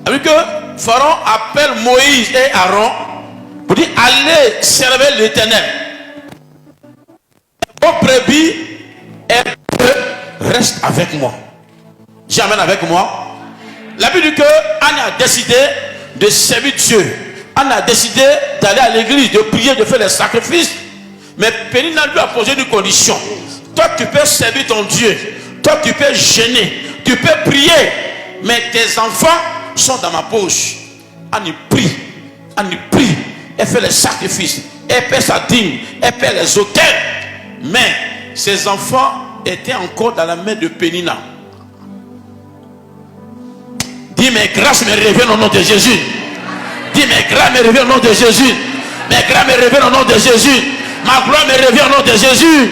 Avec que Pharaon appelle Moïse et Aaron pour dire allez servir l'Éternel. Vos brebis et reste avec moi. J'amène avec moi. La Bible dit que Anne a décidé de servir Dieu. Anne a décidé d'aller à l'église, de prier, de faire les sacrifices. Mais Pénina lui a posé une condition. Toi tu peux servir ton Dieu. Toi tu peux jeûner. Tu peux prier. Mais tes enfants sont dans ma poche. Anne prie. Anne prie. Elle fait les sacrifices. Elle paie sa dîme. Elle paie les autels. Mais ses enfants étaient encore dans la main de Pénina. Dis mes grâces me reviennent au nom de Jésus. Dis mes grâces me reviennent au nom de Jésus. Mes grâces me reviennent au nom de Jésus. Ma gloire me revient au nom de Jésus.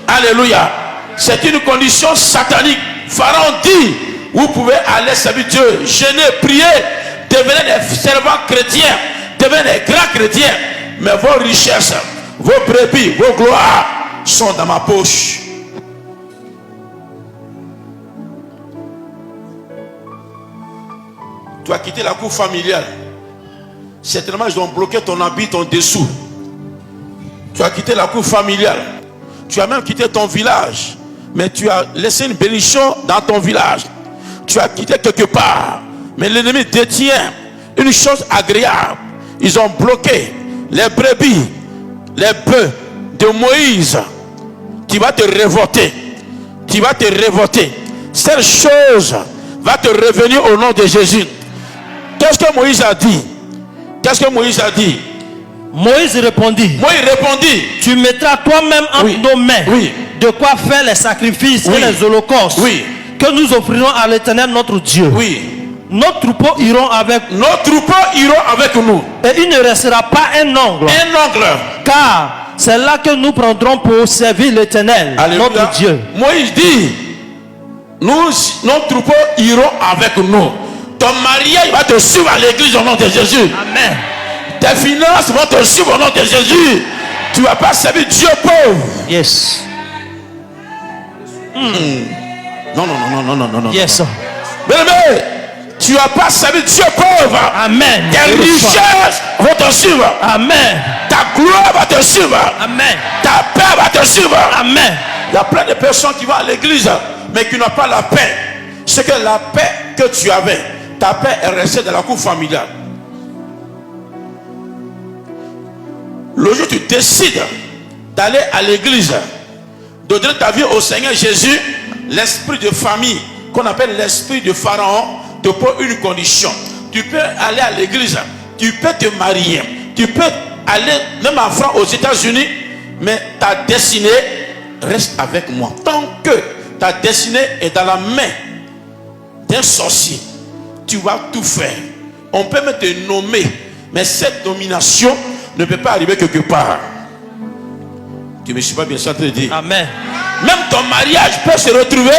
Alléluia. C'est une condition satanique. Pharaon dit, vous pouvez aller servir Dieu, jeûner, prier, devenir des servants chrétiens, devenir des grands chrétiens. Mais vos richesses, vos brebis, vos gloires sont dans ma poche. Tu as quitté la cour familiale. Certainement, ils ont bloqué ton habit, ton dessous. Tu as quitté la cour familiale. Tu as même quitté ton village. Mais tu as laissé une bénédiction dans ton village. Tu as quitté quelque part. Mais l'ennemi détient une chose agréable. Ils ont bloqué les brebis, les bœufs de Moïse. Tu vas te révolter. Tu vas te révolter. Cette chose va te revenir au nom de Jésus. Qu'est-ce que Moïse a dit? Qu'est-ce que Moïse a dit? Moïse répondit. Tu mettras toi-même entre nos mains de quoi faire les sacrifices et les holocaustes que nous offrirons à l'Éternel notre Dieu. Nos troupeaux iront avec nous. Et il ne restera pas un ongle. Car c'est là que nous prendrons pour servir l'Éternel notre Dieu. Moïse dit, nos troupeaux iront avec nous. Ton mariage va te suivre à l'église au nom de Jésus. Amen. Tes finances vont te suivre au nom de Jésus. Tu ne vas pas servir Dieu pauvre. Yes. Non. Yes. Mais tu ne vas pas servir Dieu pauvre. Amen. Tes richesses vont te suivre. Amen. Ta gloire va te suivre. Amen. Ta paix va te suivre. Amen. Il y a plein de personnes qui vont à l'église mais qui n'ont pas la paix. C'est que la paix que tu avais, ta paix est restée dans la cour familiale. Le jour où tu décides d'aller à l'église, de donner ta vie au Seigneur Jésus, l'esprit de famille, qu'on appelle l'esprit de Pharaon, te pose une condition. Tu peux aller à l'église, tu peux te marier, tu peux aller même en France, aux États-Unis, mais ta destinée reste avec moi. Tant que ta destinée est dans la main d'un sorcier, tu vas tout faire. On peut même te nommer, mais cette nomination ne peut pas arriver quelque part. Tu me suis pas bien sûr en train de dire. Amen. Même ton mariage peut se retrouver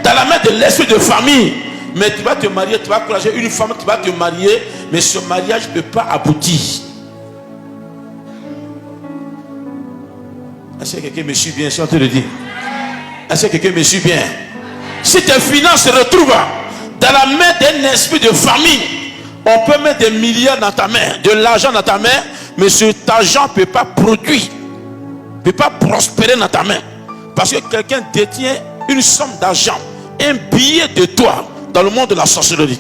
dans la main de l'esprit de famille. Mais tu vas te marier, tu vas encourager une femme qui va te marier, mais ce mariage ne peut pas aboutir. Est-ce que quelqu'un me suit bien? Je suis en train de dire. Est-ce que quelqu'un me suit bien? Si tes finances se retrouvent dans la main d'un esprit de famille, on peut mettre des milliards dans ta main, de l'argent dans ta main, mais cet argent ne peut pas produire, ne peut pas prospérer dans ta main. Parce que quelqu'un détient une somme d'argent, un billet de toi dans le monde de la sorcellerie.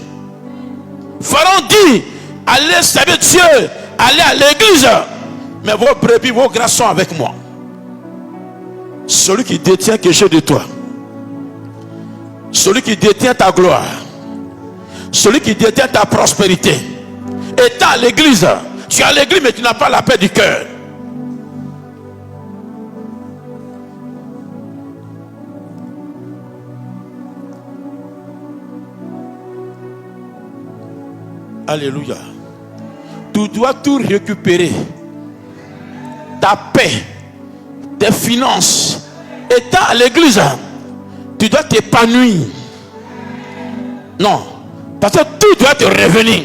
Pharaon dit, allez servir Dieu, allez à l'église, mais vos brebis, vos grâces sont avec moi. Celui qui détient quelque chose de toi, celui qui détient ta gloire, celui qui détient ta prospérité, est à l'église. Tu es à l'église mais tu n'as pas la paix du cœur. Alléluia. Tu dois tout récupérer. Ta paix, tes finances. Étant à l'église, tu dois t'épanouir. Non. Parce que tout doit te revenir.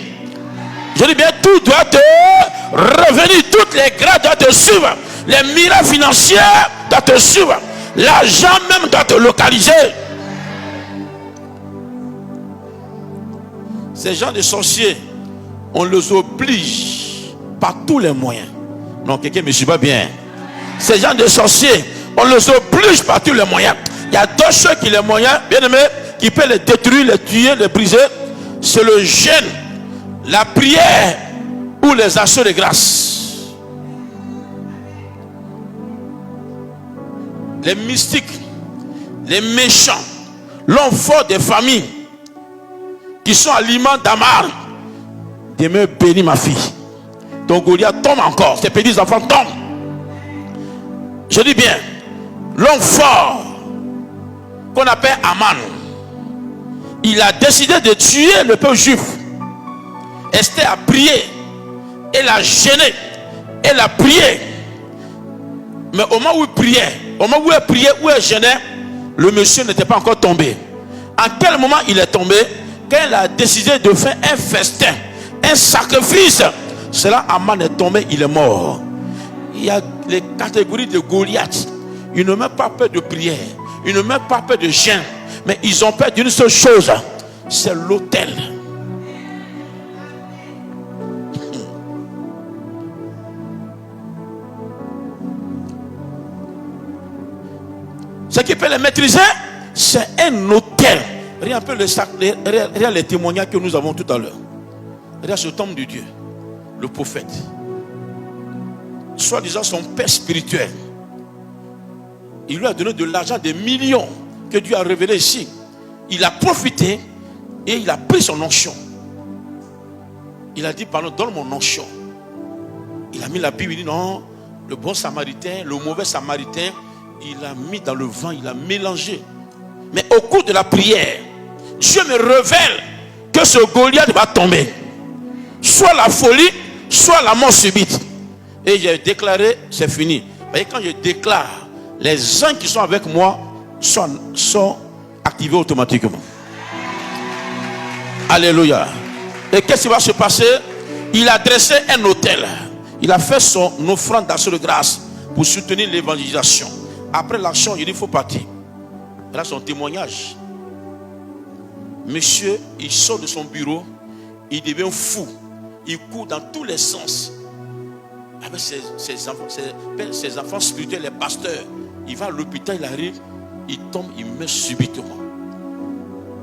Je dis bien, tout doit te revenir. Toutes les grâces doivent te suivre. Les miracles financiers doivent te suivre. L'argent même doit te localiser. Ces gens de sorciers, on les oblige par tous les moyens. Non, quelqu'un ne me suit pas bien. Ces gens de sorciers, on les oblige par tous les moyens. Il y a deux choses qui les moyens, bien aimés, qui peuvent les détruire, les tuer, les briser. C'est le jeûne, la prière ou les actions de grâce. Les mystiques, les méchants, l'homme fort des familles qui sont à l'image d'Amar. Demeure béni ma fille. Ton Goliath tombe encore. Tes petits enfants tombent. Je dis bien, l'homme fort qu'on appelle Aman, il a décidé de tuer le peuple juif. Esther a prié. Elle a gêné. Elle a prié. Mais au moment où il priait, au moment où elle priait, où elle gênait, le monsieur n'était pas encore tombé. À quel moment il est tombé? Quand elle a décidé de faire un festin, un sacrifice, c'est là Aman est tombé, il est mort. Il y a les catégories de Goliath. Ils n'ont même pas peur de prière. Ils n'ont même pas peur de jeûne. Mais ils ont peur d'une seule chose, c'est l'autel. Ce qui peut les maîtriser, c'est un autel. Regarde les témoignages que nous avons tout à l'heure. Regarde cet homme de Dieu, le prophète. Soi-disant son père spirituel. Il lui a donné de l'argent, des millions que Dieu a révélé ici. Il a profité et il a pris son onction. Il a dit, pardon, donne mon onction. Il a mis la Bible, il dit non, le bon samaritain, le mauvais samaritain, il a mis dans le vin, il a mélangé. Mais au cours de la prière, Dieu me révèle que ce Goliath va tomber. Soit la folie, soit la mort subite. Et j'ai déclaré, c'est fini. Et quand je déclare, les anges qui sont avec moi sont activés automatiquement. Alléluia. Et qu'est-ce qui va se passer? Il a dressé un autel. Il a fait son offrande d'action de grâce pour soutenir l'évangélisation. Après l'action, il dit il faut partir. Là, son témoignage. Monsieur, il sort de son bureau, il devient fou. Il court dans tous les sens. Avec ses enfants spirituels, les pasteurs. Il va à l'hôpital, il arrive, il tombe, il meurt subitement.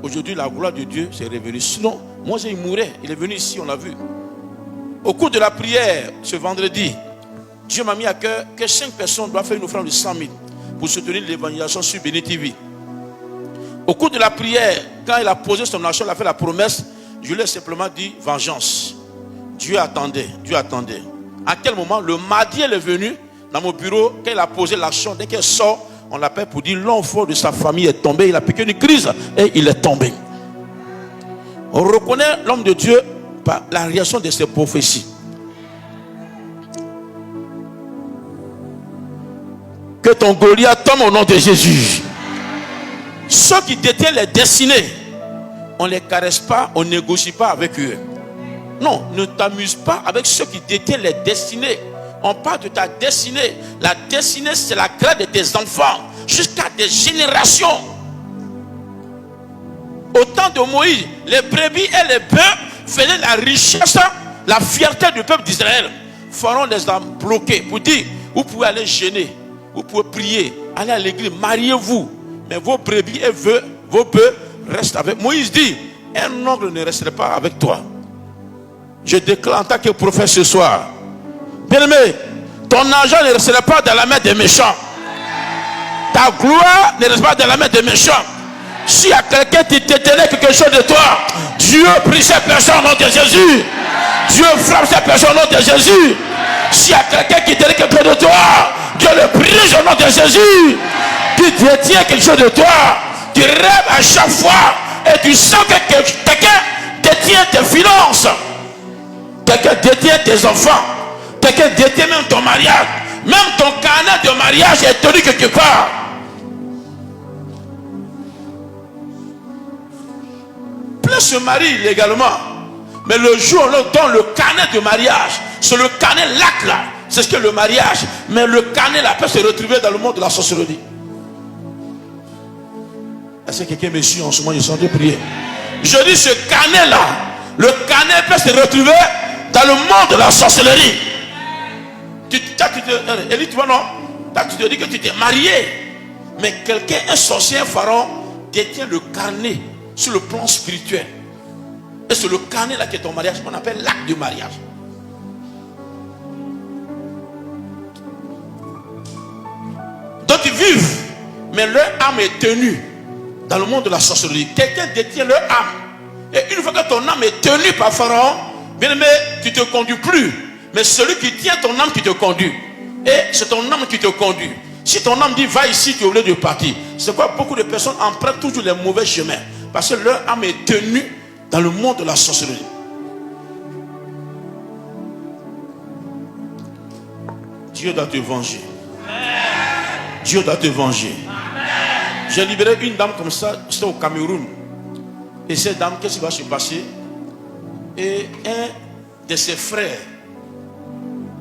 Aujourd'hui, la gloire de Dieu s'est révélée. Sinon, moi, il mourait. Il est venu ici, on l'a vu. Au cours de la prière, ce vendredi, Dieu m'a mis à cœur que 5 personnes doivent faire une offrande de 100 000 pour soutenir l'évangélisation sur Béni TV. Au cours de la prière, quand il a posé son argent, il a fait la promesse, je lui ai simplement dit vengeance. Dieu attendait, Dieu attendait. À quel moment? Le mardi, elle est venue dans mon bureau, quand il a posé l'action, dès qu'elle sort, on l'appelle pour dire l'enfant de sa famille est tombé, il a piqué une crise et il est tombé. On reconnaît l'homme de Dieu par la réaction de ses prophéties. Que ton Goliath tombe au nom de Jésus. Ceux qui détiennent les destinées, on ne les caresse pas, on ne négocie pas avec eux. Non, ne t'amuse pas avec ceux qui détiennent les destinées. On parle de ta destinée. La destinée, c'est la grâce de tes enfants jusqu'à des générations. Au temps de Moïse, les brebis et les bœufs faisaient la richesse, la fierté du peuple d'Israël. Pharaon les a bloqués pour dire, vous pouvez aller jeûner, vous pouvez prier, aller à l'église, mariez-vous. Mais vos brebis et vos bœufs restent avec. Moïse dit, un oncle ne resterait pas avec toi. Je déclare en tant que prophète ce soir. Bien-aimé, ton argent ne restera pas dans la main des méchants. Ta gloire ne reste pas dans la main des méchants. S'il y a quelqu'un qui détenait quelque chose de toi, Dieu prie cette personne au nom de Jésus. Dieu frappe cette personne au nom de Jésus. S'il y a quelqu'un qui détient quelque chose de toi, Dieu le brise au nom de Jésus. Tu détiens quelque chose de toi, tu rêves à chaque fois et tu sens que quelqu'un détient tes finances, quelqu'un détient tes enfants, quelqu'un détient même ton mariage, même ton carnet de mariage est tenu quelque part. Plein se marie légalement, mais le jour où on donne le carnet de mariage, c'est le carnet l'acte là, c'est ce que le mariage, mais le carnet là peut se retrouver dans le monde de la sorcellerie. Est-ce que quelqu'un me suit en ce moment? Je suis en train de prier. Je dis ce carnet là Le carnet peut se retrouver dans le monde de la sorcellerie. Élie, tu vois, non? Tu te dis que tu t'es marié. Mais quelqu'un, un sorcier, un pharaon, détient le carnet sur le plan spirituel. Et c'est le carnet là qui est ton mariage, qu'on appelle l'acte du mariage. Donc ils vivent, mais leur âme est tenue dans le monde de la sorcellerie. Quelqu'un détient leur âme. Et une fois que ton âme est tenue par Pharaon, bien aimé, tu ne te conduis plus. Mais celui qui tient ton âme qui te conduit. Et c'est ton âme qui te conduit. Si ton âme dit va ici, tu es obligé de partir. C'est quoi? Beaucoup de personnes empruntent toujours les mauvais chemins. Parce que leur âme est tenue dans le monde de la sorcellerie. Dieu doit te venger. Dieu doit te venger. J'ai libéré une dame comme ça, c'était au Cameroun. Et cette dame, qu'est-ce qui va se passer? Et un de ses frères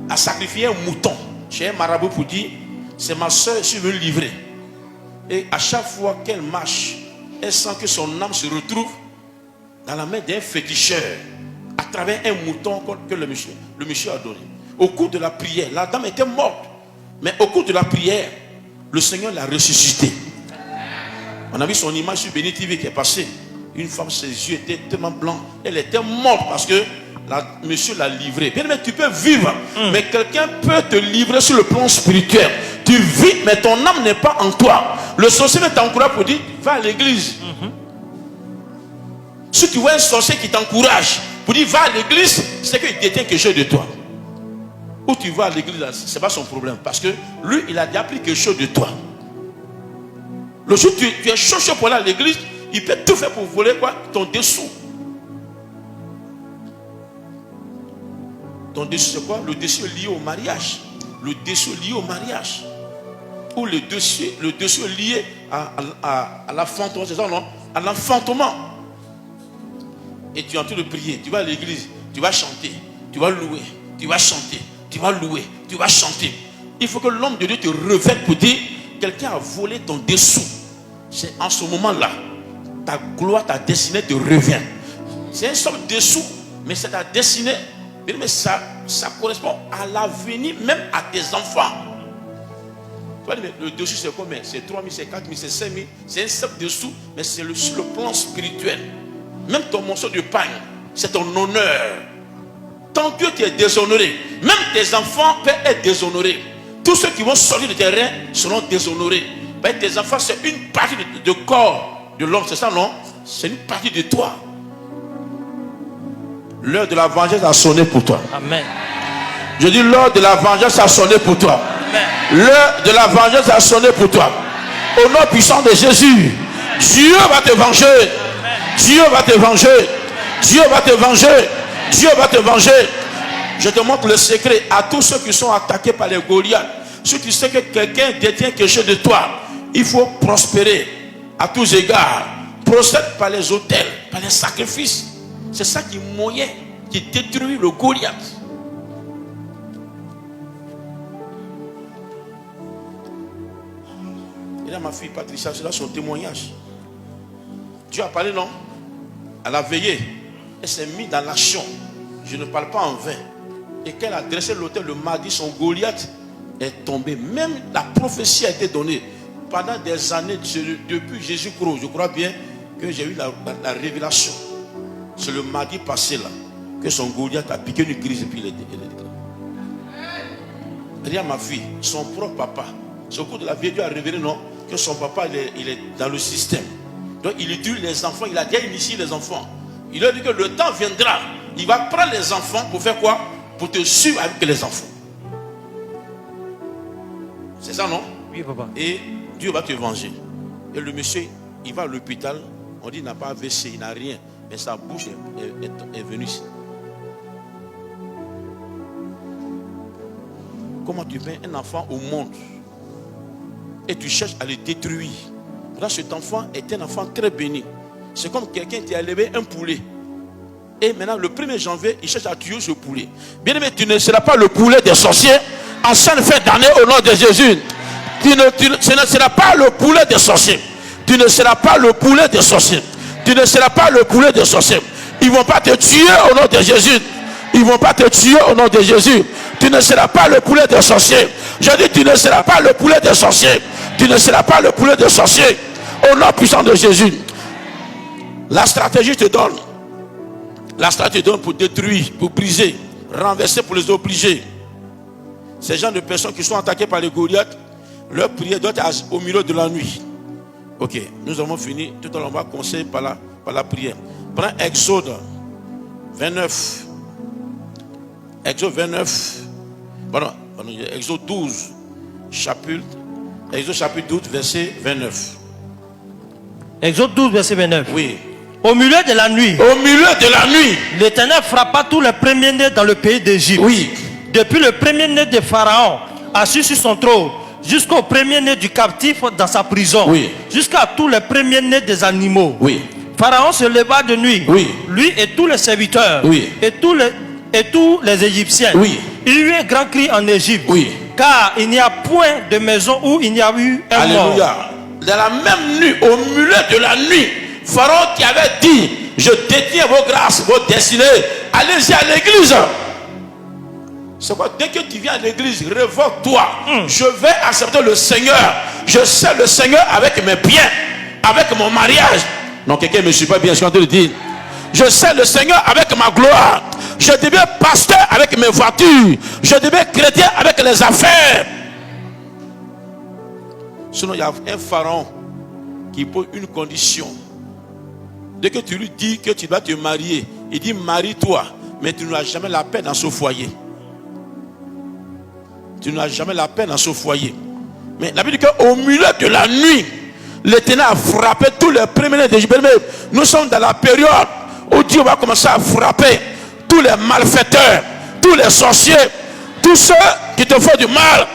a sacrifié un mouton chez un marabout pour dire, c'est ma soeur, je veux le livrer. Et à chaque fois qu'elle marche, elle sent que son âme se retrouve dans la main d'un féticheur à travers un mouton que le monsieur a donné. Au cours de la prière, la dame était morte. Mais au cours de la prière, le Seigneur l'a ressuscité. On a vu son image sur Béni TV qui est passée. Une femme, ses yeux étaient tellement blancs. Elle était morte parce que monsieur l'a livré. Bien, mais tu peux vivre, mais quelqu'un peut te livrer sur le plan spirituel. Tu vis, mais ton âme n'est pas en toi. Le sorcier t'encourage pour dire, va à l'église. Si tu vois un sorcier qui t'encourage pour dire, va à l'église, c'est qu'il détient quelque chose de toi. Où tu vas à l'église, ce n'est pas son problème. Parce que lui, il a déjà pris quelque chose de toi. Le jour où tu es chaud pour aller à l'église, il peut tout faire pour voler quoi? Ton dessous. Ton dessous, c'est quoi? Le dessous lié au mariage. Le dessous lié au mariage. Ou le dessous lié à l'enfantement. C'est ça, non? À l'enfantement. Et tu es en train de prier. Tu vas à l'église. Tu vas chanter. Tu vas louer. Tu vas chanter. Tu vas louer. Tu vas chanter. Il faut que l'homme de Dieu te revête pour dire, quelqu'un a volé ton dessous. C'est en ce moment-là, ta gloire, ta destinée te revient. C'est un seul dessous, mais c'est ta destinée. Mais ça correspond à l'avenir, même à tes enfants. Tu vois, le dessous c'est quoi? C'est 3 000, c'est 4 000, c'est 5 000. C'est un seul dessous, mais c'est sur le plan spirituel. Même ton morceau de pain, c'est ton honneur. Tant que tu es déshonoré, même tes enfants peuvent être déshonorés. Tous ceux qui vont sortir du terrain seront déshonorés. Ben, tes enfants, c'est une partie de corps de l'homme, c'est ça, non? C'est une partie de toi. L'heure de la vengeance a sonné pour toi. Amen. Je dis l'heure de la vengeance a sonné pour toi. L'heure de la vengeance a sonné pour toi. Au nom puissant de Jésus, Dieu va te venger. Dieu va te venger. Dieu va te venger. Dieu va te venger. Je te montre le secret à tous ceux qui sont attaqués par les Goliaths. Si tu sais que quelqu'un détient quelque chose de toi, il faut prospérer à tous égards. Procède par les autels, par les sacrifices. C'est ça qui moyen, qui détruit le Goliath. Et là, ma fille Patricia, c'est là son témoignage. Dieu a parlé, non? Elle a veillé. Elle s'est mise dans l'action. Je ne parle pas en vain. Et quand elle a dressé l'autel le mardi, son Goliath est tombé. Même la prophétie a été donnée. Pendant des années, depuis Jésus-Christ, je crois bien que j'ai eu la révélation. C'est le mardi passé là, que son Goliath a piqué une crise et puis il est déclaré. Regarde ma fille, son propre papa. C'est au cours de la vie, Dieu a révélé, non, que son papa il est dans le système. Donc il utilise les enfants, il a déjà initié les enfants. Il a dit que le temps viendra, il va prendre les enfants pour faire quoi? Pour te suivre avec les enfants. C'est ça, non? Oui, papa. Et Dieu va te venger. Et le monsieur, il va à l'hôpital, on dit qu'il n'a pas AVC, il n'a rien. Mais sa bouche est venue ici. Comment tu mets un enfant au monde et tu cherches à le détruire? Là, cet enfant est un enfant très béni. C'est comme quelqu'un qui a élevé un poulet. Et maintenant, le 1er janvier, il cherche à tuer ce poulet. Bien aimé, tu ne seras pas le poulet des sorciers en sainte fête d'année au nom de Jésus. Ce ne sera pas le poulet des sorciers. Tu ne seras pas le poulet des sorciers. Tu ne seras pas le poulet des sorciers. Ils ne vont pas te tuer au nom de Jésus. Ils ne vont pas te tuer au nom de Jésus. Tu ne seras pas le poulet des sorciers. Je dis, tu ne seras pas le poulet des sorciers. Tu ne seras pas le poulet des sorciers. Au nom puissant de Jésus. La stratégie te donne. La stratégie te donne pour détruire, pour briser, renverser, pour les obliger. Ces gens de personnes qui sont attaquées par les Goliaths, leur prière doit être au milieu de la nuit. Ok, nous avons fini. Tout à l'heure, on va commencer par la prière. Prends Exode 29. Exode 29. Pardon, Exode 12. Exode chapitre 12, verset 29. Exode 12, verset 29. Oui. Au milieu de la nuit. Au milieu de la nuit. L'Éternel frappa tous les premiers-nés dans le pays d'Égypte. Oui. Depuis le premier-né de Pharaon, assis sur son trône, jusqu'au premier-né du captif dans sa prison. Oui. Jusqu'à tous les premiers-nés des animaux. Oui. Pharaon se leva de nuit. Oui. Lui et tous les serviteurs. Oui. Et tous les Égyptiens. Oui. Il y eut un grand cri en Égypte. Oui. Car il n'y a point de maison où il n'y a eu un Alléluia. mort. Dans la même nuit, au milieu de la nuit, Pharaon qui avait dit, je détiens vos grâces, vos destinées, allez-y à l'église. C'est quoi? Dès que tu viens à l'église, révoque-toi. Je vais accepter le Seigneur. Je sers le Seigneur avec mes biens, avec mon mariage. Non, quelqu'un ne me suit pas bien, je suis en train de dire. Je sers le Seigneur avec ma gloire. Je deviens pasteur avec mes voitures. Je deviens chrétien avec les affaires. Sinon, il y a un pharaon qui pose une condition. Dès que tu lui dis que tu dois te marier, il dit marie-toi, mais tu n'auras jamais la paix dans ce foyer. Tu n'auras jamais la paix dans ce foyer. Mais la Bible dit qu'au milieu de la nuit, l'Éternel a frappé tous les premiers-nés d'Égypte. Nous sommes dans la période où Dieu va commencer à frapper tous les malfaiteurs, tous les sorciers, tous ceux qui te font du mal.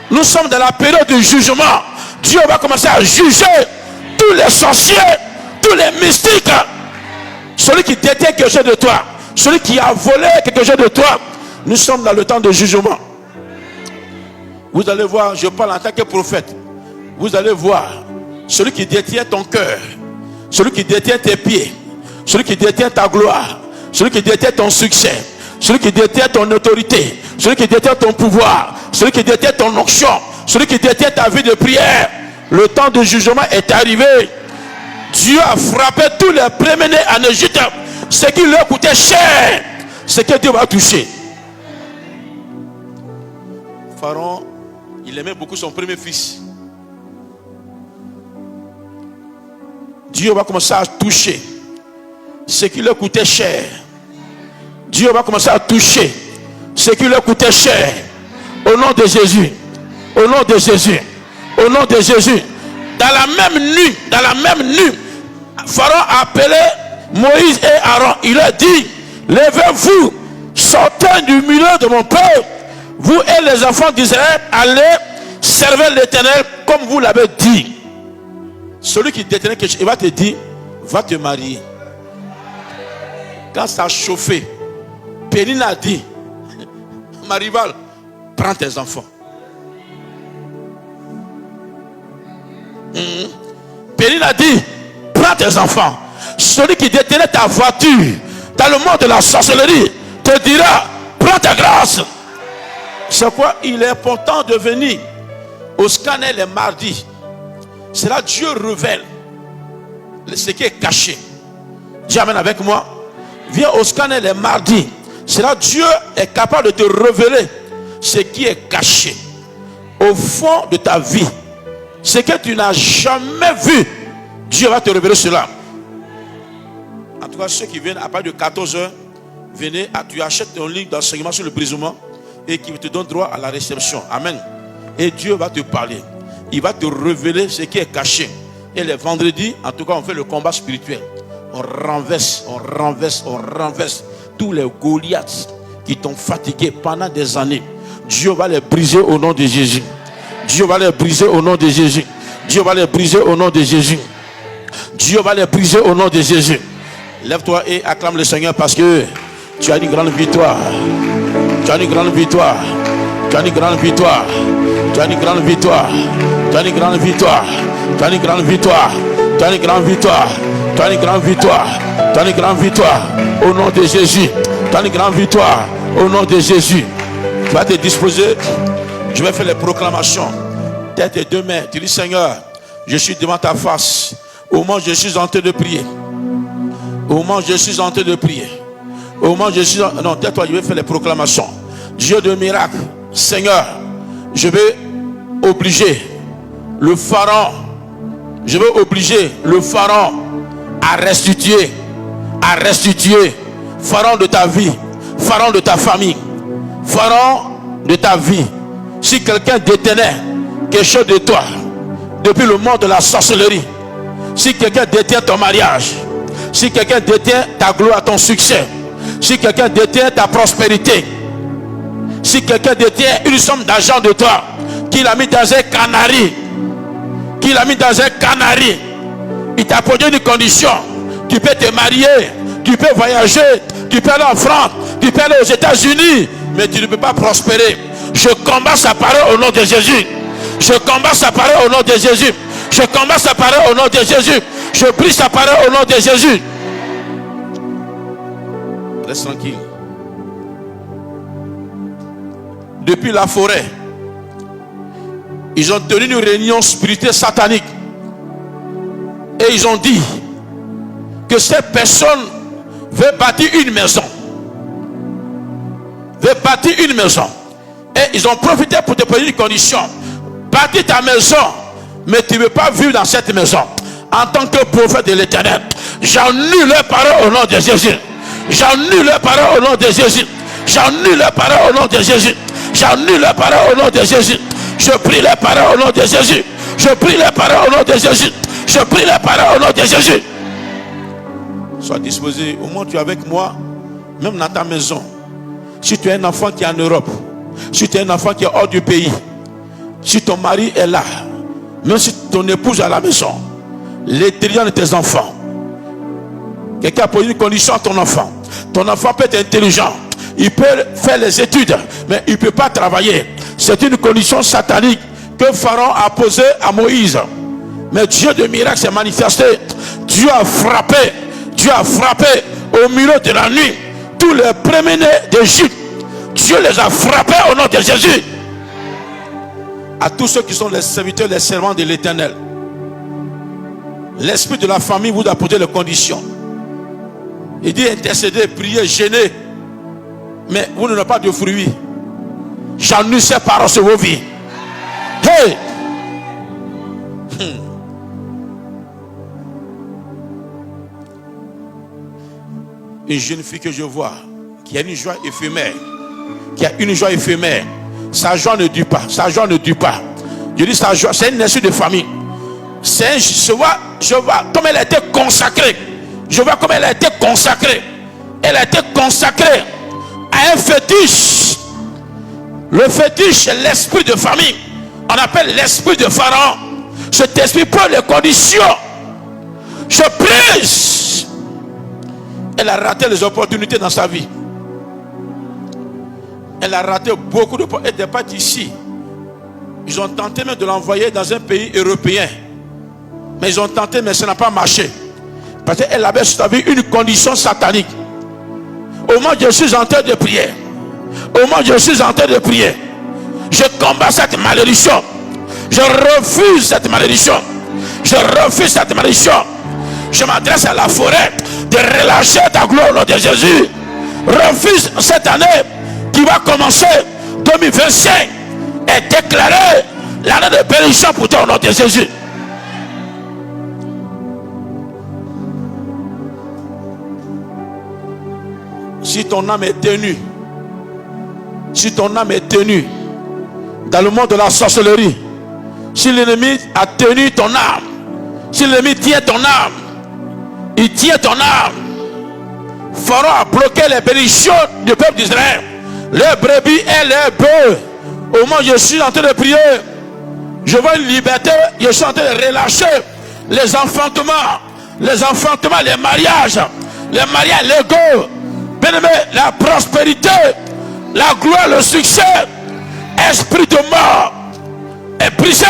Nous sommes dans la période du jugement. Dieu va commencer à juger tous les sorciers, tous les mystiques. Celui qui détient quelque chose de toi, celui qui a volé quelque chose de toi. Nous sommes dans le temps de jugement. Vous allez voir, je parle en tant que prophète. Vous allez voir, celui qui détient ton cœur, celui qui détient tes pieds, celui qui détient ta gloire, celui qui détient ton succès, celui qui détient ton autorité, celui qui détient ton pouvoir, celui qui détient ton onction, celui qui détient ta vie de prière. Le temps de jugement est arrivé. Dieu a frappé tous les premiers-nés en Égypte. Ce qui leur coûtait cher, c'est que Dieu va toucher. Pharaon, il aimait beaucoup son premier fils. Dieu va commencer à toucher ce qui leur coûtait cher. Dieu va commencer à toucher ce qui leur coûtait cher. Au nom de Jésus. Au nom de Jésus. Au nom de Jésus. Dans la même nuit, Pharaon a appelé Moïse et Aaron. Il a dit, levez-vous, sortez du milieu de mon peuple. Vous et les enfants d'Israël, allez servir l'Éternel comme vous l'avez dit. Celui qui détenait quelque chose, il va te dire, va te marier. Quand ça a chauffé, Pénine a dit, ma rivale, prends tes enfants. Pénine a dit, prends tes enfants. Celui qui détenait ta voiture dans le monde de la sorcellerie te dira, prends ta grâce. C'est quoi? Il est important de venir au scanner les mardis. C'est là que Dieu révèle ce qui est caché. Dieu amène avec moi. Viens au scanner les mardis. C'est là que Dieu est capable de te révéler ce qui est caché au fond de ta vie. Ce que tu n'as jamais vu, Dieu va te révéler cela. En tout cas, ceux qui viennent à partir de 14h, venez, tu achètes un livre d'enseignement sur le brisement et qui te donne droit à la réception. Amen. Et Dieu va te parler. Il va te révéler ce qui est caché. Et les vendredis, en tout cas, on fait le combat spirituel. On renverse tous les Goliaths qui t'ont fatigué pendant des années. Dieu va les briser au nom de Jésus. Dieu va les briser au nom de Jésus. Dieu va les briser au nom de Jésus. Dieu va les briser au nom de Jésus. Lève-toi et acclame le Seigneur parce que tu as une grande victoire. Tu as une grande victoire. Tu as une grande victoire. Tu as une grande victoire. Tu as une grande victoire. Tu as une grande victoire. Tu as une grande victoire. Tu as une grande victoire. Tu as une grande victoire. Au nom de Jésus. Tu as une grande victoire. Au nom de Jésus. Tu vas te disposer. Je vais faire les proclamations. Tête et deux mains. Tu dis, Seigneur, je suis devant ta face. Au moment où je suis en train de prier. Au moment où je suis en train de prier. Au moment où je suis en... Non, tais-toi, je vais faire les proclamations. Dieu de miracle. Seigneur, je vais obliger le pharaon. Je vais obliger le pharaon à restituer. Pharaon de ta vie. Pharaon de ta famille. Pharaon de ta vie. Si quelqu'un détenait quelque chose de toi depuis le monde de la sorcellerie, si quelqu'un détient ton mariage, si quelqu'un détient ta gloire, ton succès, si quelqu'un détient ta prospérité, si quelqu'un détient une somme d'argent de toi, qu'il a mis dans un canari, il t'a posé une condition: tu peux te marier, tu peux voyager, tu peux aller en France, tu peux aller aux États-Unis, mais tu ne peux pas prospérer. Je combats sa parole au nom de Jésus. Je combats sa parole au nom de Jésus. Je combats sa parole au nom de Jésus. Je prie sa parole au nom de Jésus. Reste tranquille. Depuis la forêt, ils ont tenu une réunion spirituelle satanique. Et ils ont dit que cette personne veut bâtir une maison. Et ils ont profité pour te poser une condition: bâtis ta maison, mais tu ne veux pas vivre dans cette maison. En tant que prophète de l'Éternel, j'annule les paroles au nom de Jésus. J'annule les paroles au nom de Jésus. J'annule les paroles au nom de Jésus. J'annule les paroles au nom de Jésus. Je prie les paroles au nom de Jésus. Je prie les paroles au nom de Jésus. Je prie les paroles au nom de Jésus. Sois disposé. Au moment où tu es avec moi, même dans ta maison, si tu es un enfant qui est en Europe, si tu es un enfant qui est hors du pays, si ton mari est là, même si ton épouse est à la maison, l'intérieur de tes enfants, quelqu'un a posé une condition à ton enfant. Ton enfant peut être intelligent, il peut faire les études, mais il ne peut pas travailler. C'est une condition satanique que Pharaon a posée à Moïse. Mais Dieu de miracle s'est manifesté. Dieu a frappé au milieu de la nuit tous les premiers-nés d'Égypte. Dieu les a frappés au nom de Jésus. À tous ceux qui sont les serviteurs, les servants de l'Éternel, l'esprit de la famille vous a posé les conditions. Il dit intercéder, prier, gêner, mais vous n'avez pas de fruits. J'annule ces paroles sur vos vies. Hey! Une jeune fille que je vois, qui a une joie éphémère, sa joie ne dure pas, Je dis sa joie, c'est une issue de famille. Je vois comme elle a été consacrée. Elle a été consacrée à un fétiche. Le fétiche est l'esprit de famille. On appelle l'esprit de Pharaon. Cet esprit prend les conditions. Je prie. Elle a raté les opportunités dans sa vie. Elle a raté beaucoup de... Elle n'est pas d'ici. Ils ont tenté même de l'envoyer dans un pays européen. Mais ils ont tenté, mais ça n'a pas marché. Parce qu'elle avait sur sa vie une condition satanique. Au moment où je suis en train de prier, je combats cette malédiction. Je refuse cette malédiction. Je m'adresse à la forêt de relâcher ta gloire au nom de Jésus. Refuse cette année qui va commencer 2025 et déclarer l'année de bénédiction pour toi au nom de Jésus. Si ton âme est tenue, dans le monde de la sorcellerie, si l'ennemi a tenu ton âme, si l'ennemi tient ton âme, il tient ton âme. Pharaon a bloqué les bénédictions du peuple d'Israël, les brebis et les bœufs. Au moment où je suis en train de prier, je vois une liberté. Je suis en train de relâcher les enfantements, les mariages légaux. Bien-aimé, la prospérité, la gloire, le succès, esprit de mort est brisé.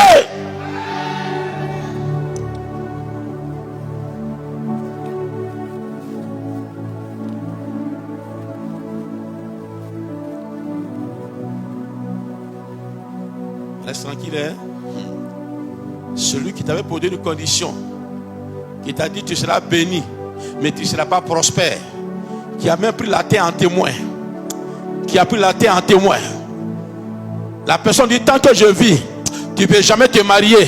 Reste tranquille, hein? Celui qui t'avait posé une condition, qui t'a dit tu seras béni, mais tu ne seras pas prospère, qui a même pris la terre en témoin, la personne dit tant que je vis, tu ne peux jamais te marier,